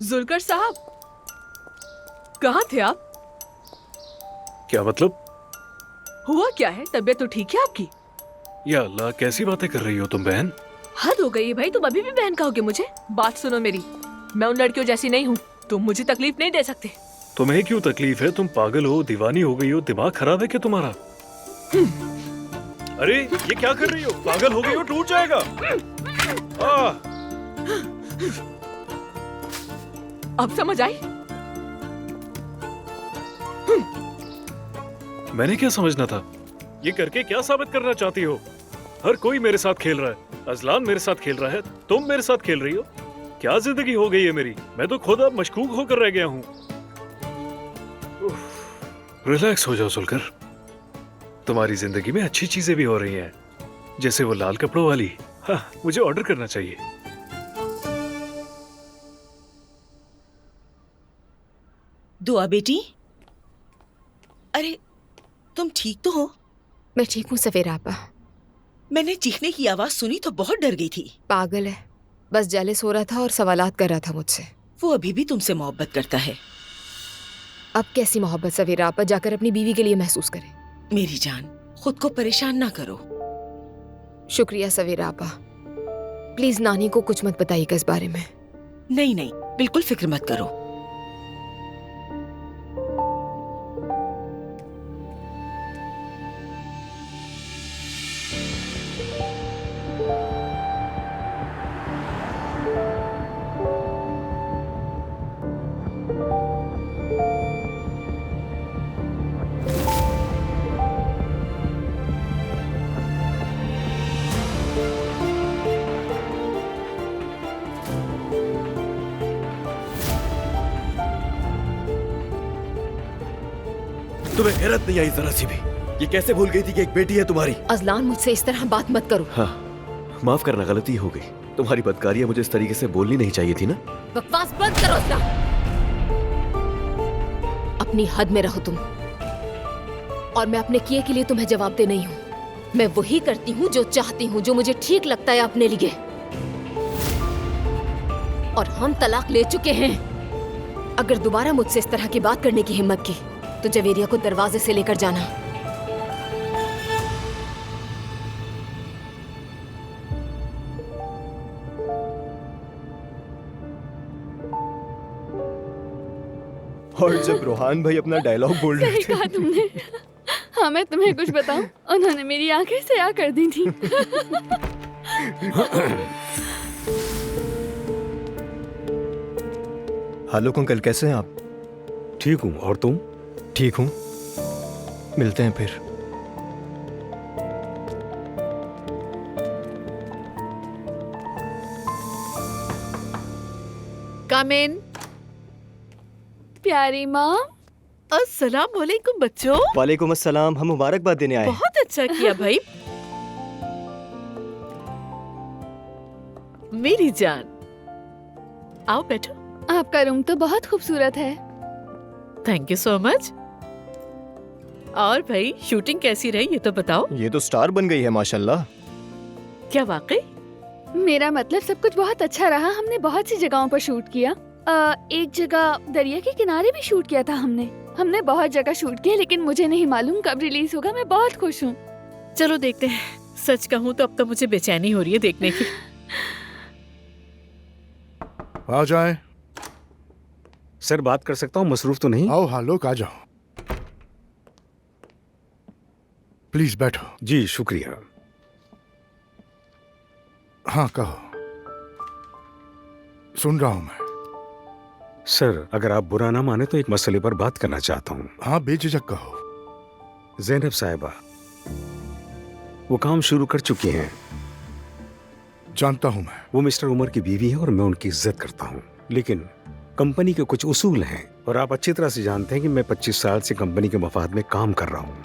जुल्कर साहब, कहाँ थे आप? क्या मतलब? हुआ क्या है? तबीयत तो ठीक है आपकी? या अल्लाह, कैसी बातें कर रही हो तुम बहन? हद हो गई है भाई, तुम अभी भी बहन कहोगे मुझे? बात सुनो मेरी, मैं उन लड़कियों जैसी नहीं हूँ। तुम मुझे तकलीफ नहीं दे सकते। तुम्हें क्यों तकलीफ है? तुम पागल हो, दीवानी हो गई हो, दिमाग खराब है क्या तुम्हारा? अरे ये क्या कर रही हो? पागल हो गई हो, टूट जाएगा। अब समझ आई? मैंने क्या समझना था? ये करके क्या साबित करना चाहती हो? हर कोई मेरे साथ खेल रहा है, अजलान मेरे साथ खेल रहा है, तुम मेरे साथ खेल रही हो। क्या जिंदगी हो गई है मेरी? मैं तो खुद अब मशकूक होकर रह गया हूँ। रिलैक्स हो जाओ सुलकर, तुम्हारी जिंदगी में अच्छी चीजें भी हो रही हैं, जैसे वो लाल कपड़ों वाली। हाँ, मुझे ऑर्डर करना चाहिए। दुआ बेटी, अरे तुम ठीक तो हो? मैं ठीक हूँ सवेरा आपा। मैंने चीखने की आवाज सुनी तो बहुत डर गई थी। पागल है, बस जेलस हो रहा था और सवालात कर रहा था मुझसे। वो अभी भी तुमसे मोहब्बत करता है। अब कैसी मोहब्बत सवेरा आपा? जाकर अपनी बीवी के लिए महसूस करे। मेरी जान, खुद को परेशान ना करो। शुक्रिया सवेरा आपा। प्लीज नानी को कुछ मत बताइएगा इस बारे में। नहीं नहीं, बिल्कुल फिक्र मत करो। तुम्हें हैरत नहीं आई जरा सी भी? ये कैसे भूल गई थी कि एक बेटी है तुम्हारी? अजलान, मुझसे इस तरह बात मत करो। हाँ, माफ करना, गलती हो गई। तुम्हारी बदकारियां मुझे इस तरीके से बोलनी नहीं चाहिए थी ना। बकवास बंद करो अजलान। अपनी हद में रहो तुम, और मैं अपने किए के लिए तुम्हें जवाब दे नहीं हूँ। मैं वही करती हूँ जो चाहती हूँ, जो मुझे ठीक लगता है अपने लिए। और हम तलाक ले चुके हैं। अगर दोबारा मुझसे इस तरह की बात करने की हिम्मत की तो जवेरिया को दरवाजे से लेकर जाना। और जब रोहान भाई अपना डायलॉग बोल रहे सही कहा तुमने। हाँ, मैं तुम्हें कुछ बताऊं, उन्होंने मेरी आंखें सया कर दी थी। हेलो अंकल, कैसे हैं आप? ठीक हूँ, और तुम? ठीक हूँ, मिलते हैं फिर। कम इन। प्यारी माँ। अस्सलाम वालेकुम बच्चों। वालेकुम अस्सलाम, हम मुबारकबाद देने आए हैं। बहुत अच्छा किया भाई। मेरी जान, आओ बैठो। आपका रूम तो बहुत खूबसूरत है। Thank you so much. और भाई, शूटिंग कैसी रही ये तो बताओ। ये तो स्टार बन गई है माशाल्लाह। क्या वाकई? मेरा मतलब सब कुछ बहुत अच्छा रहा। हमने बहुत सी जगहों पर शूट किया। एक जगह दरिया के किनारे भी शूट किया था हमने बहुत जगह शूट किया, लेकिन मुझे नहीं मालूम कब रिलीज होगा। मैं बहुत खुश हूँ। चलो देखते हैं। सच कहूँ तो अब तो मुझे बेचैनी हो रही है देखने की। आ जाए। सर बात कर सकता हूँ? मसरूफ तो नहीं? आओ हालोक, आ जाओ। प्लीज बैठो। जी शुक्रिया। हाँ कहो, सुन रहा हूं मैं। सर अगर आप बुरा ना माने तो एक मसले पर बात करना चाहता हूँ। हाँ बेझिझक कहो। ज़ैनब साहिबा वो काम शुरू कर चुकी हैं। जानता हूं मैं। वो मिस्टर उमर की बीवी है और मैं उनकी इज्जत करता हूँ, लेकिन कंपनी के कुछ उसूल हैं और आप अच्छी तरह से जानते हैं कि मैं 25 साल से कंपनी के मफाद में काम कर रहा हूँ।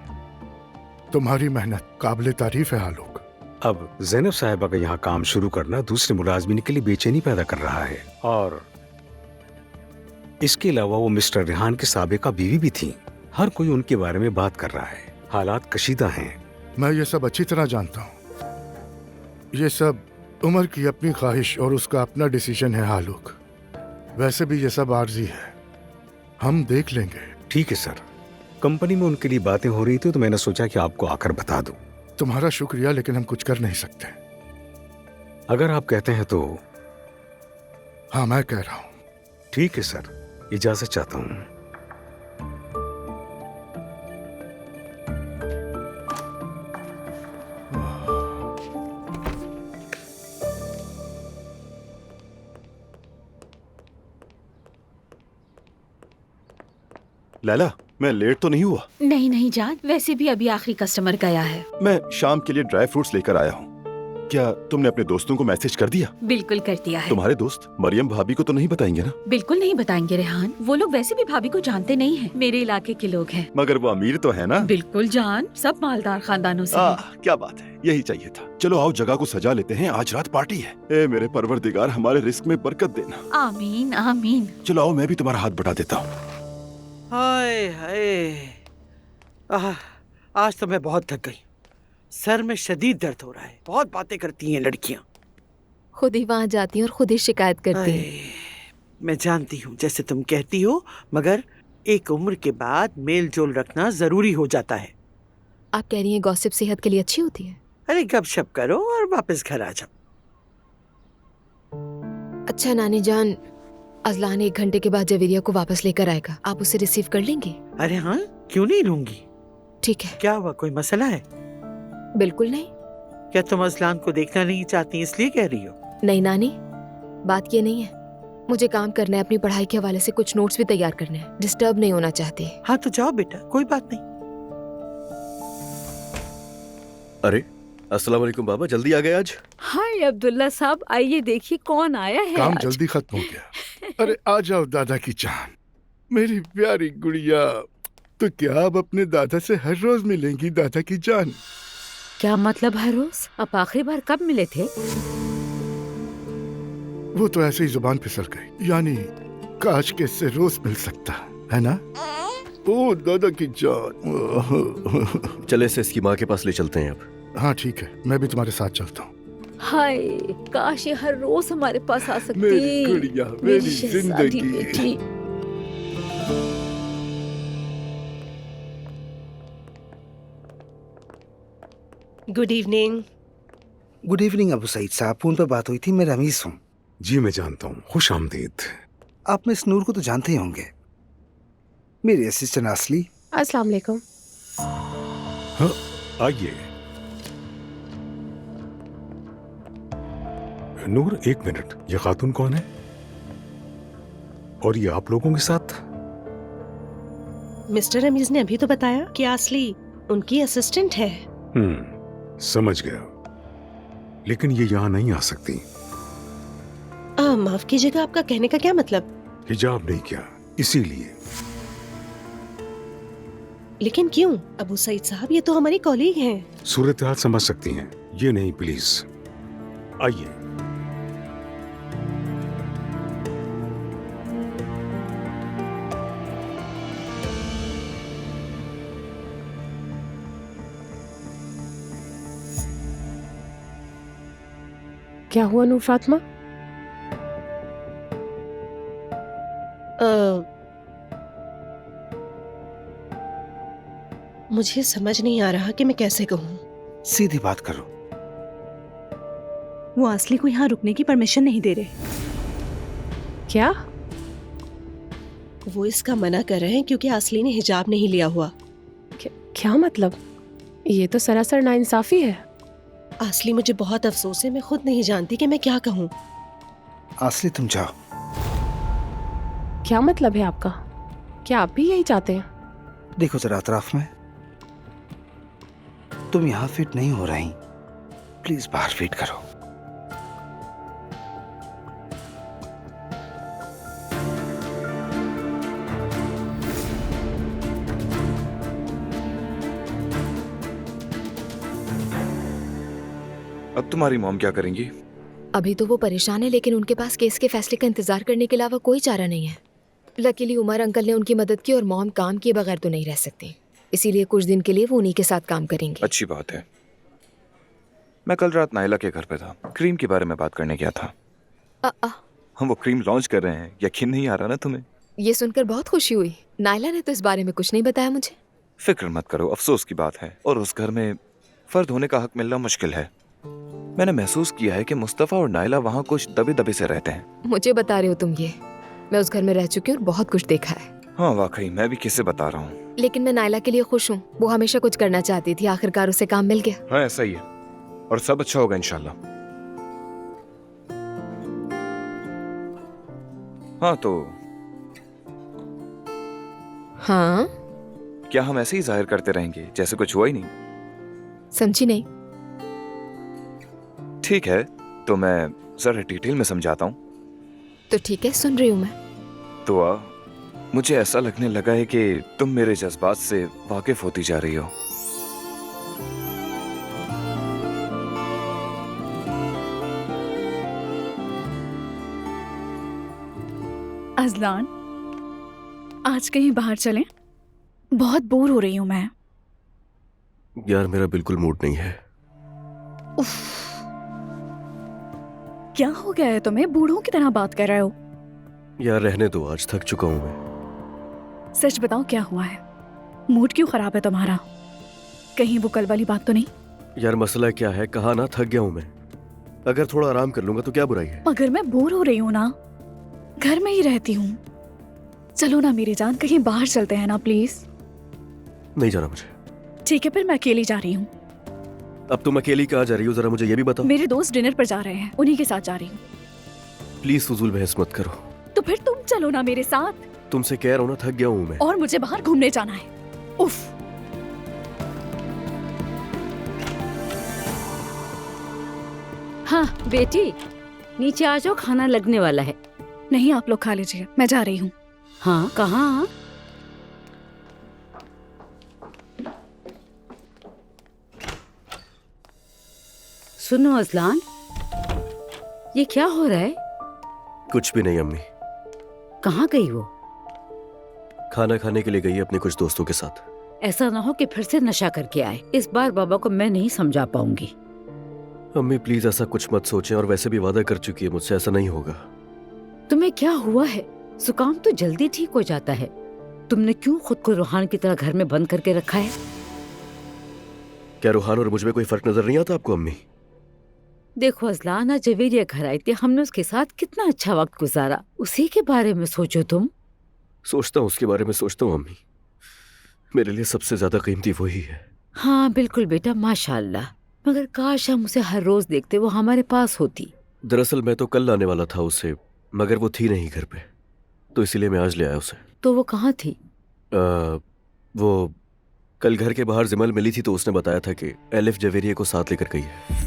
तुम्हारी मेहनत काबिले तारीफ है हालोक। अब ज़ैनब साहिबा का यहाँ काम शुरू करना दूसरे मुलाजमीन के लिए बेचैनी पैदा कर रहा है, और इसके अलावा वो मिस्टर रेहान के साबिका बीवी भी थी। हर कोई उनके बारे में बात कर रहा है। हालात कशीदा हैं। मैं ये सब अच्छी तरह जानता हूँ। ये सब उमर की अपनी ख्वाहिश और उसका अपना डिसीजन है हालोक। वैसे भी ये सब आर्जी है, हम देख लेंगे। ठीक है सर, कंपनी में उनके लिए बातें हो रही थी तो मैंने सोचा कि आपको आकर बता दूं। तुम्हारा शुक्रिया, लेकिन हम कुछ कर नहीं सकते। अगर आप कहते हैं तो। हाँ, मैं कह रहा हूँ। ठीक है सर, इजाजत चाहता हूँ। लैला, मैं लेट तो नहीं हुआ? नहीं नहीं जान, वैसे भी अभी आखिरी कस्टमर गया है। मैं शाम के लिए ड्राई फ्रूट्स लेकर आया हूँ। क्या तुमने अपने दोस्तों को मैसेज कर दिया? बिल्कुल कर दिया है। तुम्हारे दोस्त मरियम भाभी को तो नहीं बताएंगे ना? बिल्कुल नहीं बताएंगे रेहान, वो लोग वैसे भी भाभी को जानते नहीं हैं। मेरे इलाके के लोग हैं। मगर वो अमीर तो है ना? बिल्कुल जान, सब मालदार खानदानों से हैं। क्या बात है, यही चाहिए था। चलो आओ, जगह को सजा लेते हैं, आज रात पार्टी है। ए मेरे परवरदिगार, हमारे रिस्क में बरकत देना। आमीन आमीन। चलो आओ, मैं भी तुम्हारा हाथ बटा देता हूँ। हाय हाय, आज तो मैं बहुत थक गई। सर में शदीद दर्द हो रहा है। बहुत बातें करती हैं लड़कियां। खुद ही वहाँ जाती हैं और खुद ही शिकायत करती हैं। मैं जानती हूँ जैसे तुम कहती हो, मगर एक उम्र के बाद मेल जोल रखना जरूरी हो जाता है। आप कह रही हैं गॉसिप सेहत के लिए अच्छी होती है? अरे गपशप करो और वापस घर आ जाओ। अच्छा नानी जान, अजलान 1 घंटे के बाद जवेरिया को वापस लेकर आएगा, आप उसे रिसीव कर लेंगे? अरे हाँ, क्यों नहीं लूंगी। ठीक है। क्या हुआ, कोई मसला है? बिल्कुल नहीं। क्या तुम अजलान को देखना नहीं चाहती इसलिए कह रही हो? नहीं नानी, बात ये नहीं है। मुझे काम करना है, अपनी पढ़ाई के हवाले से कुछ नोट्स भी तैयार करने हैं। डिस्टर्ब नहीं होना चाहती। हाँ तो जाओ बेटा, कोई बात नहीं। अरे अस्सलाम वालेकुम बाबा, जल्दी आ गए आज? हाय अब्दुल्ला साहब, आइए देखिए कौन आया है। काम आज जल्दी खत्म हो गया। अरे आ जाओ दादा की जान, मेरी प्यारी गुड़िया। तो क्या आप अपने दादा से हर रोज मिलेंगी दादा की जान? क्या मतलब हर रोज? आप आखिरी बार कब मिले थे? वो तो ऐसे ही जुबान फिसल गई। यानी काश के इससे रोज मिल सकता है ना। ओ दादा की जान। चले इसे इसकी माँ के पास ले चलते हैं अब। हाँ ठीक है, मैं भी तुम्हारे साथ चलता हूँ। हाय, काश ये हर रोज हमारे पास आ सकती। मेरी गुड़िया, मेरी शहजादी जिंदगी। बेटी। Good evening. Good evening Abu Saeed sahab, phone पर बात हुई थी। मैं रमीज हूँ। जी मैं जानता हूँ, खुश आमदीद। आप मिस नूर को तो जानते ही होंगे, मेरी असिस्टेंट असली। अस्सलाम वालेकुम। हाँ, आइए। नूर, 1 मिनट, ये खातून कौन है? और ये आप लोगों के साथ? मिस्टर रमीज ने अभी तो बताया कि असली उनकी असिस्टेंट है। समझ गया, लेकिन ये यहाँ नहीं आ सकती। माफ कीजिएगा, आपका कहने का क्या मतलब? हिजाब नहीं किया इसीलिए। लेकिन क्यों अबू सईद साहब, ये तो हमारी कॉलीग हैं। सूरत हाल समझ सकती हैं, ये नहीं प्लीज। आइए। क्या हुआ नूर फातिमा? मुझे समझ नहीं आ रहा कि मैं कैसे कहूँ। सीधी बात करो। वो असली को यहाँ रुकने की परमिशन नहीं दे रहे। क्या? वो इसका मना कर रहे हैं क्योंकि असली ने हिजाब नहीं लिया हुआ। क्या मतलब? ये तो सरासर नाइंसाफी है। असली, मुझे बहुत अफसोस है, मैं खुद नहीं जानती कि मैं क्या कहूँ। असली तुम जाओ। क्या मतलब है आपका? क्या आप भी यही चाहते हैं? देखो जरा अतराफ में, तुम यहाँ फिट नहीं हो रही, प्लीज बाहर फिट करो। अब तुम्हारी मॉम क्या करेंगी? अभी तो वो परेशान है, लेकिन उनके पास केस के फैसले का इंतजार करने के अलावा कोई चारा नहीं है। लकीली उमर अंकल ने उनकी मदद की और मॉम काम किए बगैर तो नहीं रह सकती, इसीलिए कुछ दिन के लिए वो उन्हीं के साथ काम करेंगी। अच्छी बात है। मैं कल रात नाइला के घर पे था, क्रीम के बारे में बात करने गया था। हम वो क्रीम लॉन्च कर रहे हैं, यकीन नहीं आ रहा ना तुम्हें? ये सुनकर बहुत खुशी हुई। नायला ने तो इस बारे में कुछ नहीं बताया मुझे। फिक्र मत करो, अफसोस की बात है, और उस घर में फर्द होने का हक मिलना मुश्किल है। मैंने महसूस किया है कि मुस्तफा और नायला वहाँ कुछ दबे दबे से रहते हैं। मुझे बता रहे हो तुम ये? मैं उस घर में रह चुकी हूँ और बहुत कुछ देखा है। हाँ वाकई, मैं भी किसे बता रहा हूँ। लेकिन मैं नायला के लिए खुश हूँ। वो हमेशा कुछ करना चाहती थी, आखिरकार उसे काम मिल गया। हाँ ऐसा ही है, और सब अच्छा होगा इंशाल्लाह। हाँ तो हाँ, क्या हम ऐसे ही जाहिर करते रहेंगे जैसे कुछ हुआ ही नहीं? समझी नहीं। ठीक है, तो मैं जरा डिटेल में समझाता हूँ। तो ठीक है, सुन रही हूँ मैं। तो मुझे ऐसा लगने लगा है कि तुम मेरे जज्बात से वाकिफ होती जा रही हो। अजलान, आज कहीं बाहर चलें? बहुत बोर हो रही हूँ मैं। यार मेरा बिल्कुल मूड नहीं है। उफ, क्या हो गया है तुम्हें? बूढ़ों की तरह बात कर रहे हो। यार रहने दो, आज थक चुका हूँ मैं। सच बताओ क्या हुआ है? मूड क्यों खराब है तुम्हारा? कहीं वो कल वाली बात तो नहीं? यार मसला क्या है, कहा ना थक गया हूँ मैं। अगर थोड़ा आराम कर लूंगा तो क्या बुराई है? मगर मैं बोर हो रही हूँ ना, घर में ही रहती हूँ। चलो ना मेरी जान, कहीं बाहर चलते हैं ना प्लीज। नहीं जाना मुझे। ठीक है, फिर मैं अकेली जा रही हूँ। अब तुम अकेली कहाँ जा रही हो, जरा मुझे ये भी बताओ। मेरे दोस्त डिनर पर जा रहे हैं, उन्हीं के साथ जा रही हूँ। प्लीज फजूल बहस मत करो। तो फिर तुम चलो ना मेरे साथ। तुमसे कह रहा हूँ ना, थक गया हूँ मैं। और मुझे बाहर घूमने जाना है। उफ। हाँ बेटी, नीचे आ जाओ, खाना लगने वाला है। नहीं, आप लोग खा लीजिए, मैं जा रही हूँ। हाँ, कहाँ? सुनो अजलान, ये क्या हो रहा है? कुछ भी नहीं अम्मी। कहाँ गई वो? खाना खाने के लिए गई अपने कुछ दोस्तों के साथ। ऐसा ना हो कि फिर से नशा करके आए। इस बार बाबा को मैं नहीं समझा पाऊंगी। अम्मी प्लीज ऐसा कुछ मत सोचें, और वैसे भी वादा कर चुकी है मुझसे, ऐसा नहीं होगा। तुम्हें क्या हुआ है? जुकाम तो जल्दी ठीक हो जाता है। तुमने क्यों खुद को रूहान की तरह घर में बंद करके रखा है? क्या रूहान और मुझ में कोई फर्क नजर नहीं आता आपको अम्मी? देखो अजलान, आज जवेरिया घर आई थी, हमने उसके साथ कितना अच्छा वक्त गुजारा। उसी के बारे में सोचो तुम। सोचता हूँ, उसके बारे में सोचता हूँ अम्मी। मेरे लिए सबसे ज्यादा कीमती वही है। हाँ बिल्कुल बेटा, माशाल्लाह। मगर काश हम उसे हर रोज देखते, वो हमारे पास होती। दरअसल मैं तो कल लाने वाला था उसे, मगर वो थी नहीं घर पे, तो इसीलिए मैं आज ले आया उसे। तो वो कहाँ थी? वो कल घर के बाहर जिमल मिली थी, तो उसने बताया था कि एलिफ जवेरिया को साथ लेकर गई है।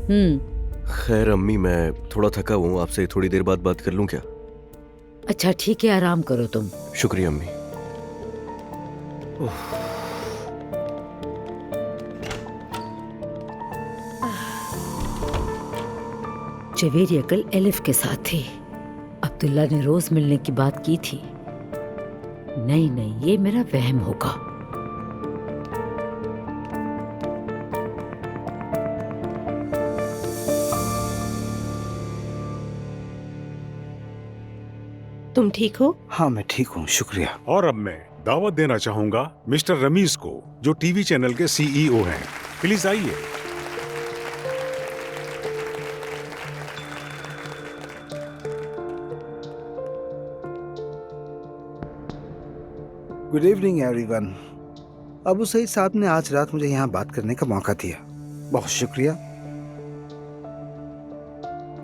खैर अम्मी, मैं थोड़ा थका हूँ, आपसे थोड़ी देर बाद बात कर लूँ क्या? अच्छा ठीक है, आराम करो तुम। शुक्रिया अम्मी। जवेरिया कल एलिफ के साथ थी। अब्दुल्ला ने रोज मिलने की बात की थी। नहीं नहीं, ये मेरा वहम होगा। तुम ठीक हो? हाँ मैं ठीक हूँ, शुक्रिया। और अब मैं दावत देना चाहूंगा मिस्टर रमीज को, जो टीवी चैनल के सीईओ हैं। प्लीज आइए। Good evening everyone. Abu Saeed sahab ने आज रात मुझे यहाँ बात करने का मौका दिया, बहुत शुक्रिया।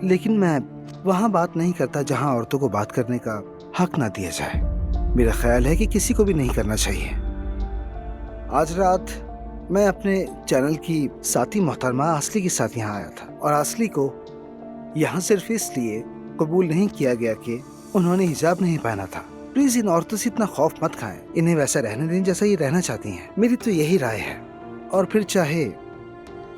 लेकिन मैं वहाँ बात नहीं करता जहाँ औरतों को बात करने का हक ना दिया जाए। मेरा ख्याल है कि किसी को भी नहीं करना चाहिए। आज रात मैं अपने चैनल की साथी मोहतरमा आसली के साथ यहाँ आया था, और आसली को यहाँ सिर्फ इसलिए कबूल नहीं किया गया कि उन्होंने हिजाब नहीं पहना था। प्लीज इन औरतों से इतना खौफ मत खाएं, इन्हें वैसा रहने दें जैसा ये रहना चाहती हैं। मेरी तो यही राय है। और फिर चाहे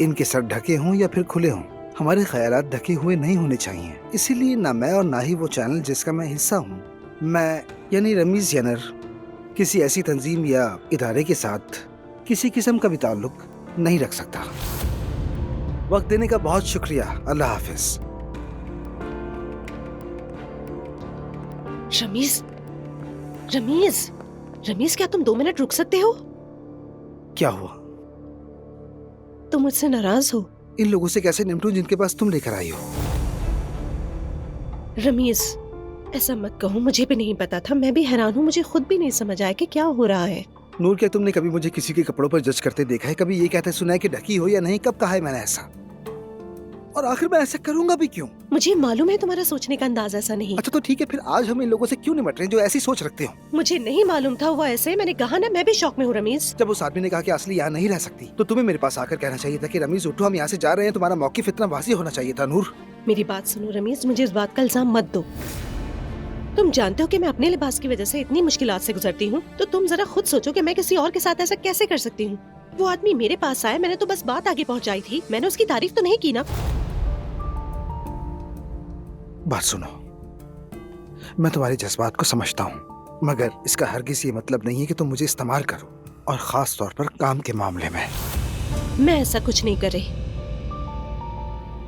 इनके सर ढके हों या फिर खुले हों, हमारे ख्यालात ढके हुए नहीं होने चाहिए। इसीलिए ना मैं और ना ही वो चैनल जिसका मैं हिस्सा हूँ, मैं यानी रमीज जनर, किसी ऐसी तंजीम या इदारे के साथ किसी किस्म का भी ताल्लुक नहीं रख सकता। वक्त देने का बहुत शुक्रिया। अल्लाह हाफिज। रमीज, रमीज, रमीज, क्या तुम 2 मिनट रुक सकते हो? क्या हुआ? तुम मुझसे नाराज हो? इन लोगों से कैसे निपटूं जिनके पास तुम लेकर आई हो? रमीज, ऐसा मत कहो, मुझे भी नहीं पता था। मैं भी हैरान हूँ, मुझे खुद भी नहीं समझ आया कि क्या हो रहा है। नूर, क्या तुमने कभी मुझे किसी के कपड़ों पर जज करते देखा है? कभी ये कहते सुना है कि ढकी हो या नहीं? कब कहा है मैंने ऐसा? और आखिर मैं ऐसा करूंगा भी क्यों? मुझे मालूम है तुम्हारा सोचने का अंदाज ऐसा नहीं। अच्छा तो ठीक है, फिर आज हम इन लोगों से क्यों निपट रहे हैं जो ऐसी सोच रखते हो? मुझे नहीं मालूम था वो ऐसे। मैंने कहा ना, मैं भी शौक में हूँ रमीज। जब उस आदमी ने कहा कि असली यहाँ नहीं रह सकती, तो तुम्हें मेरे पास आकर कहना चाहिए था कि रमीज उठो, हम यहाँ से जा रहे हैं। तुम्हारा मौकिफ इतना वाज़ेह होना चाहिए था। नूर, मेरी बात सुनो रमीज, मुझे इस बात का इल्जाम मत दो। तुम जानते हो कि मैं अपने लिबास की वजह से इतनी मुश्किलात से गुजरती हूँ, तो तुम जरा खुद सोचो कि मैं किसी और के साथ ऐसा कैसे कर सकती हूँ। वो आदमी मेरे पास आया, मैंने तो बस बात आगे पहुँचाई थी, मैंने उसकी तारीफ तो नहीं की ना। बात सुनो, मैं तुम्हारे जज्बात को समझता हूँ, मगर इसका हरगिज़ ये मतलब नहीं है कि तुम मुझे इस्तेमाल करो, और खास तौर पर काम के मामले में। मैं ऐसा कुछ नहीं कर रही।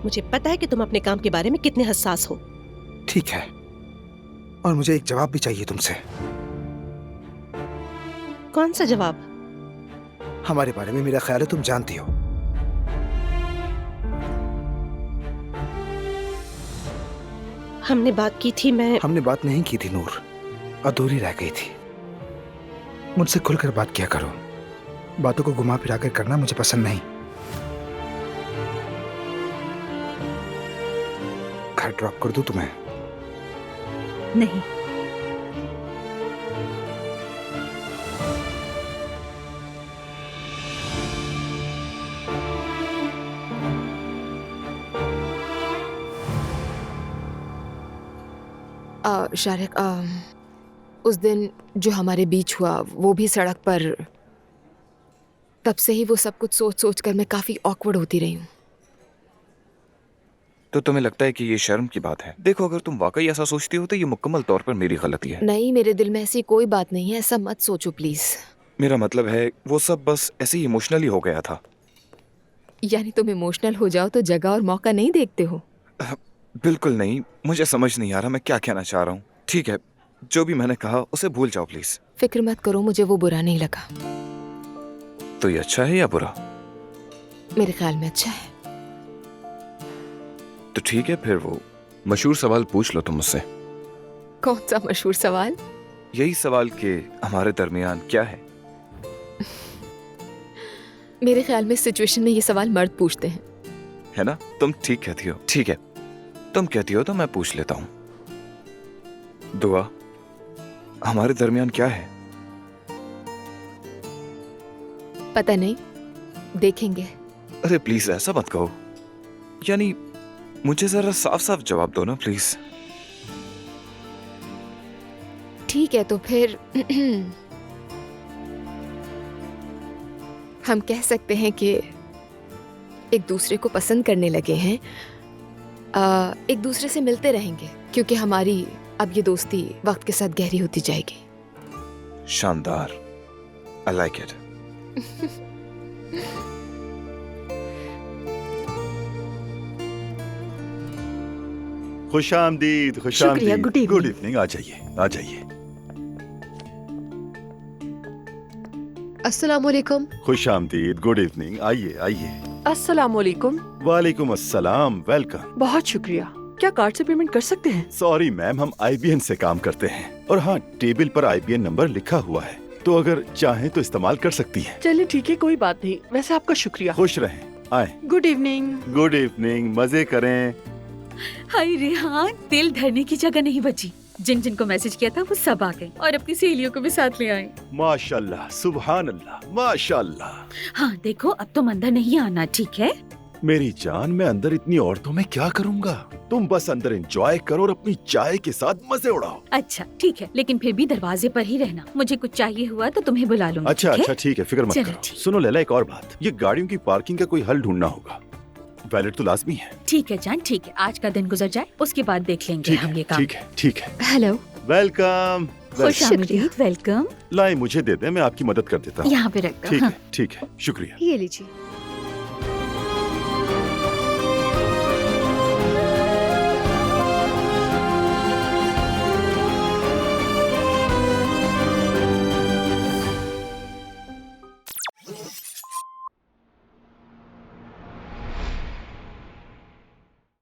मुझे पता है कि तुम अपने काम के बारे में कितने हसास हो। ठीक है, और मुझे एक जवाब भी चाहिए तुमसे। कौन सा जवाब? हमारे बारे में मेरा ख्याल है तुम जानती हो। हमने बात की थी। हमने बात नहीं की थी नूर, अधूरी रह गई थी। मुझसे खुलकर बात किया करो। बातों को घुमा फिरा कर करना मुझे पसंद नहीं। घर ड्रॉप कर दूं तुम्हें? नहीं। शारिक, उस दिन जो हमारे बीच हुआ वो भी सड़क पर, तब से ही वो सब कुछ सोच सोच कर मैं काफी ऑकवर्ड होती रही हूँ। तो तुम्हें लगता है कि ये शर्म की बात है? देखो, अगर तुम वाकई ऐसा सोचती हो तो ये मुकम्मल तौर पर मेरी गलती है। नहीं, मेरे दिल में ऐसी कोई बात नहीं है, ऐसा मत सोचो प्लीज। मेरा मतलब है वो सब बस ऐसे ही इमोशनली हो गया था। यानी तुम इमोशनल हो जाओ तो जगह और मौका नहीं देखते हो? बिल्कुल नहीं, मुझे समझ नहीं आ रहा मैं क्या कहना चाह रहा हूँ। ठीक है, जो भी मैंने कहा उसे भूल जाओ प्लीज। फिक्र मत करो, मुझे वो बुरा नहीं लगा। तो ये अच्छा है या बुरा? मेरे ख्याल में अच्छा है। तो ठीक है, फिर वो मशहूर सवाल पूछ लो तुम मुझसे। कौन सा मशहूर सवाल? यही सवाल कि हमारे दरमियान क्या है। मेरे ख्याल में इस सिचुएशन में ये सवाल मर्द पूछते हैं, है ना? तुम ठीक कहती हो। ठीक है, तुम कहती हो तो मैं पूछ लेता हूँ। दुआ, हमारे दरमियान क्या है? पता नहीं, देखेंगे। अरे प्लीज ऐसा मत कहो, यानी मुझे जरा साफ साफ जवाब दो ना प्लीज। ठीक है, तो फिर हम कह सकते हैं कि एक दूसरे को पसंद करने लगे हैं, एक दूसरे से मिलते रहेंगे, क्योंकि हमारी अब ये दोस्ती वक्त के साथ गहरी होती जाएगी। शानदार, आई लाइक इट। खुशामदीद, शुक्रिया, खुशामदीद। Good evening. Good evening. आ जाइए, आ जाइए। अस्सलाम वालेकुम। खुशामदीद, गुड इवनिंग। आइए, आइए। अस्सलाम वालेकुम। वालेकुम अस्सलाम, वेलकम। बहुत शुक्रिया। क्या कार्ड से पेमेंट कर सकते हैं? सॉरी मैम, हम IBN से काम करते हैं, और हाँ, टेबल पर IBN नंबर लिखा हुआ है, तो अगर चाहें तो इस्तेमाल कर सकती हैं। चलिए ठीक है, कोई बात नहीं। वैसे आपका शुक्रिया। खुश रहें, आए। Good evening. गुड इवनिंग, मजे करें। हाय रेहान, दिल धरने की जगह नहीं बची। जिन जिन को मैसेज किया था वो सब आ गए और अपनी सहेलियों को भी साथ ले आए। माशाल्लाह, सुभान अल्लाह, माशाल्लाह। हाँ देखो, अब तुम अंदर नहीं आना, ठीक है? मेरी जान, मैं अंदर इतनी औरतों में क्या करूँगा? तुम बस अंदर एंजॉय करो और अपनी चाय के साथ मजे उड़ाओ। अच्छा ठीक है, लेकिन फिर भी दरवाजे पर ही रहना। मुझे कुछ चाहिए हुआ तो तुम्हें बुला लूंगी। अच्छा अच्छा, ठीक है, फिक्र मत चलो, करो। ठीक। सुनो लैला, एक और बात, ये गाड़ियों की पार्किंग का कोई हल ढूंढना होगा। वैलेट तो लाजमी है। ठीक है जान, ठीक है। आज का दिन गुजर जाए, उसके बाद देख लेंगे हम ये काम। ठीक है, ठीक है। Hello, welcome. खुशामदीद, वेलकम। लाए मुझे दे दे, मैं आपकी मदद कर देता हूँ। यहाँ पे रख दो। ठीक हाँ। है, ठीक है, शुक्रिया। ये लीजिए।